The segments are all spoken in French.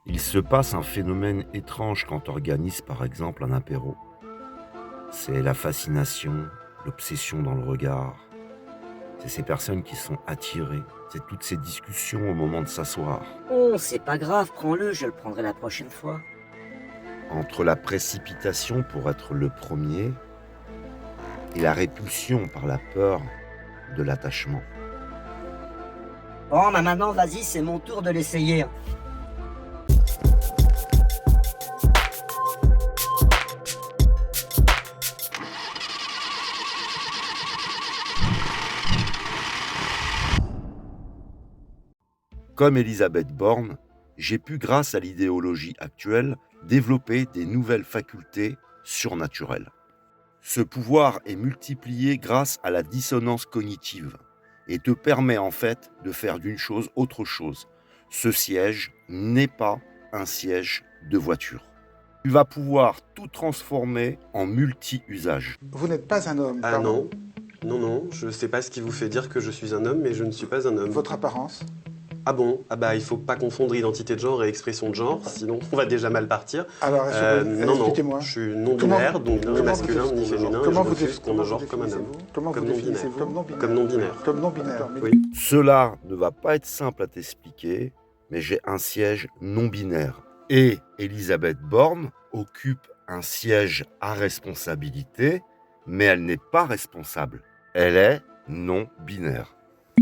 Il se passe un phénomène étrange quand tu organises par exemple un apéro. C'est la fascination, l'obsession dans le regard. C'est ces personnes qui sont attirées. C'est toutes ces discussions au moment de s'asseoir. Oh, c'est pas grave, prends-le, je le prendrai la prochaine fois. Entre la précipitation pour être le premier et la répulsion par la peur de l'attachement. Bon, bah maintenant, vas-y, c'est mon tour de l'essayer. Comme Elisabeth Borne, j'ai pu, grâce à l'idéologie actuelle, développer des nouvelles facultés surnaturelles. Ce pouvoir est multiplié grâce à la dissonance cognitive et te permet en fait de faire d'une chose autre chose. Ce siège n'est pas un siège de voiture. Tu vas pouvoir tout transformer en multi-usage. Vous n'êtes pas un homme, Ah pardon. non, je sais pas ce qui vous fait dire que je suis un homme, mais je ne suis pas un homme. Votre apparence. Ah bon? Ah bah il faut pas confondre identité de genre et expression de genre, sinon on va déjà mal partir. Alors, Non, expliquez-moi. je suis non-binaire, donc ni comment masculin vous ni féminin, et je Comment vous refuse qu'on me genre comme un homme. définissez-vous Comment Comme vous non-binaire. définissez-vous Comme non-binaire. Comme non-binaire. Oui. Cela ne va pas être simple à t'expliquer, mais j'ai un siège non binaire. Et Elisabeth Borne occupe un siège à responsabilité, mais elle n'est pas responsable. Elle est non binaire.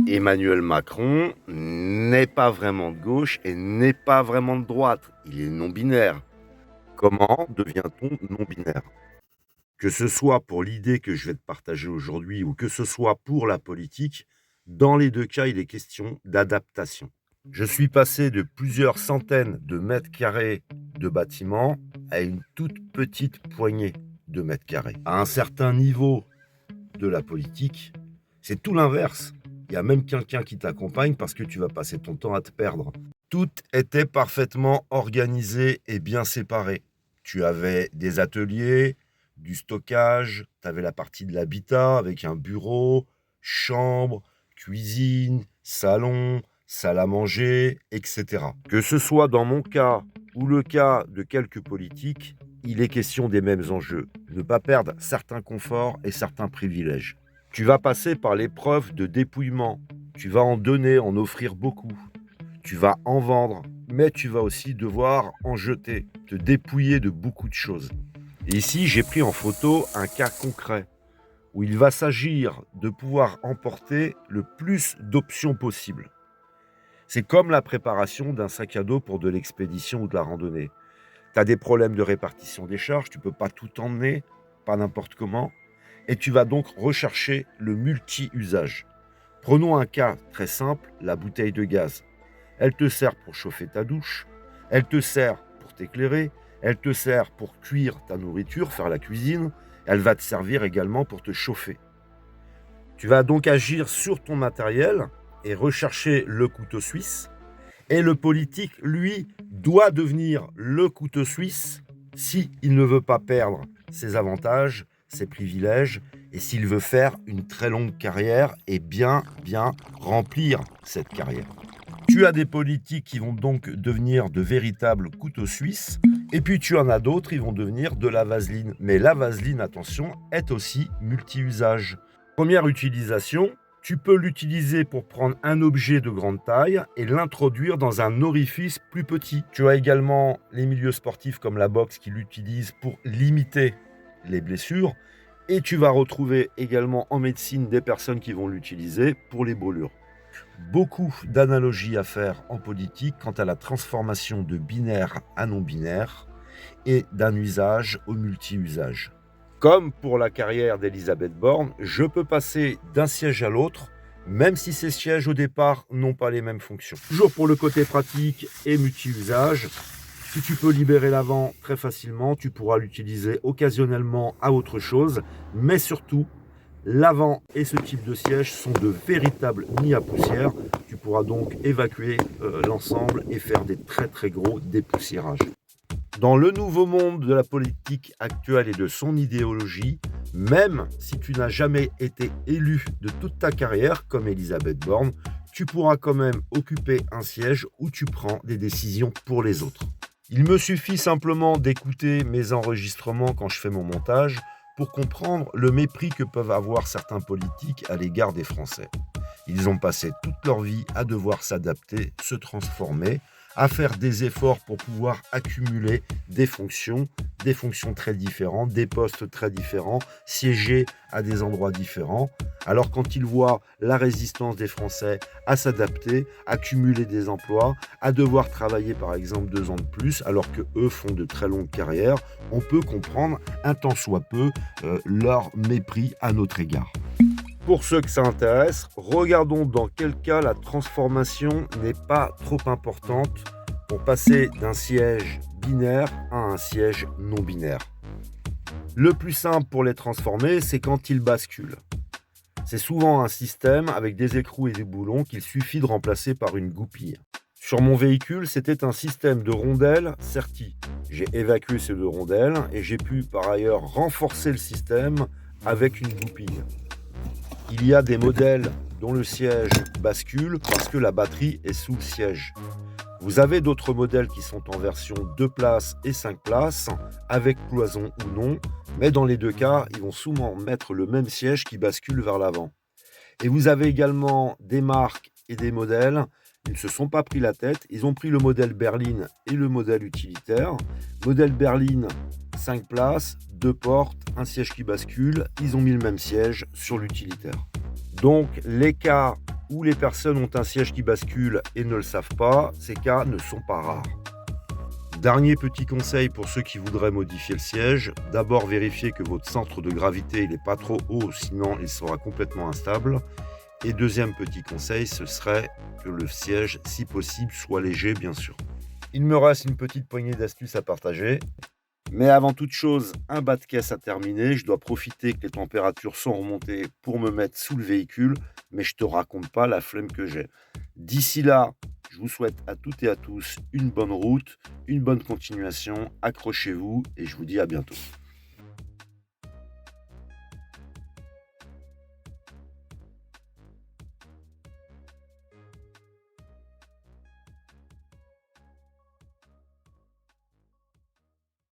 Emmanuel Macron n'est pas vraiment de gauche et n'est pas vraiment de droite. Il est non binaire. Comment devient-on non binaire ? Que ce soit pour l'idée que je vais te partager aujourd'hui ou que ce soit pour la politique, dans les deux cas, il est question d'adaptation. Je suis passé de plusieurs centaines de mètres carrés de bâtiments à une toute petite poignée de mètres carrés. À un certain niveau de la politique, c'est tout l'inverse. Il y a même quelqu'un qui t'accompagne parce que tu vas passer ton temps à te perdre. Tout était parfaitement organisé et bien séparé. Tu avais des ateliers, du stockage, tu avais la partie de l'habitat avec un bureau, chambre, cuisine, salon, salle à manger, etc. Que ce soit dans mon cas ou le cas de quelques politiques, il est question des mêmes enjeux. Ne pas perdre certains conforts et certains privilèges. Tu vas passer par l'épreuve de dépouillement. Tu vas en donner, en offrir beaucoup. Tu vas en vendre, mais tu vas aussi devoir en jeter, te dépouiller de beaucoup de choses. Et ici, j'ai pris en photo un cas concret où il va s'agir de pouvoir emporter le plus d'options possibles. C'est comme la préparation d'un sac à dos pour de l'expédition ou de la randonnée. Tu as des problèmes de répartition des charges, tu ne peux pas tout emmener, pas n'importe comment, et tu vas donc rechercher le multi-usage. Prenons un cas très simple, la bouteille de gaz. Elle te sert pour chauffer ta douche, elle te sert pour t'éclairer, elle te sert pour cuire ta nourriture, faire la cuisine, elle va te servir également pour te chauffer. Tu vas donc agir sur ton matériel et rechercher le couteau suisse. Et le politique, lui, doit devenir le couteau suisse s'il ne veut pas perdre ses avantages, ses privilèges, et s'il veut faire une très longue carrière et bien remplir cette carrière. Tu as des politiques qui vont donc devenir de véritables couteaux suisses, et puis tu en as d'autres qui vont devenir de la vaseline. Mais la vaseline, attention, est aussi multi-usage. Première utilisation, tu peux l'utiliser pour prendre un objet de grande taille et l'introduire dans un orifice plus petit. Tu as également les milieux sportifs comme la boxe qui l'utilisent pour limiter les blessures. Et tu vas retrouver également en médecine des personnes qui vont l'utiliser pour les brûlures. Beaucoup d'analogies à faire en politique quant à la transformation de binaire à non-binaire et d'un usage au multi-usage. Comme pour la carrière d'Elisabeth Borne, je peux passer d'un siège à l'autre, même si ces sièges au départ n'ont pas les mêmes fonctions. Toujours pour le côté pratique et multi-usage, si tu peux libérer l'avant très facilement, tu pourras l'utiliser occasionnellement à autre chose, mais surtout, l'avant et ce type de siège sont de véritables nids à poussière. Tu pourras donc évacuer l'ensemble et faire des très gros dépoussiérages. Dans le nouveau monde de la politique actuelle et de son idéologie, même si tu n'as jamais été élu de toute ta carrière comme Elisabeth Borne, tu pourras quand même occuper un siège où tu prends des décisions pour les autres. Il me suffit simplement d'écouter mes enregistrements quand je fais mon montage pour comprendre le mépris que peuvent avoir certains politiques à l'égard des Français. Ils ont passé toute leur vie à devoir s'adapter, se transformer, à faire des efforts pour pouvoir accumuler des fonctions très différentes, des postes très différents, siéger à des endroits différents. Alors quand ils voient la résistance des Français à s'adapter, à cumuler des emplois, à devoir travailler par exemple 2 ans de plus, alors que eux font de très longues carrières, on peut comprendre un tant soit peu leur mépris à notre égard. Pour ceux que ça intéresse, regardons dans quel cas la transformation n'est pas trop importante pour passer d'un siège binaire à un siège non binaire. Le plus simple pour les transformer, c'est quand ils basculent. C'est souvent un système avec des écrous et des boulons qu'il suffit de remplacer par une goupille. Sur mon véhicule, c'était un système de rondelles Certi. J'ai évacué ces 2 rondelles et j'ai pu par ailleurs renforcer le système avec une goupille. Il y a des modèles dont le siège bascule parce que la batterie est sous le siège. Vous avez d'autres modèles qui sont en version 2 places et 5 places, avec cloison ou non, mais dans les 2 cas, ils vont souvent mettre le même siège qui bascule vers l'avant. Et vous avez également des marques et des modèles, ils ne se sont pas pris la tête, ils ont pris le modèle berline et le modèle utilitaire. Modèle berline, 5 places, 2 portes, un siège qui bascule, ils ont mis le même siège sur l'utilitaire. Donc les cas où les personnes ont un siège qui bascule et ne le savent pas, ces cas ne sont pas rares. Dernier petit conseil pour ceux qui voudraient modifier le siège, d'abord vérifiez que votre centre de gravité n'est pas trop haut, sinon il sera complètement instable. Et deuxième petit conseil, ce serait que le siège, si possible, soit léger, bien sûr. Il me reste une petite poignée d'astuces à partager. Mais avant toute chose, un bas de caisse à terminer. Je dois profiter que les températures sont remontées pour me mettre sous le véhicule, mais je te raconte pas la flemme que j'ai. D'ici là, je vous souhaite à toutes et à tous une bonne route, une bonne continuation. Accrochez-vous et je vous dis à bientôt.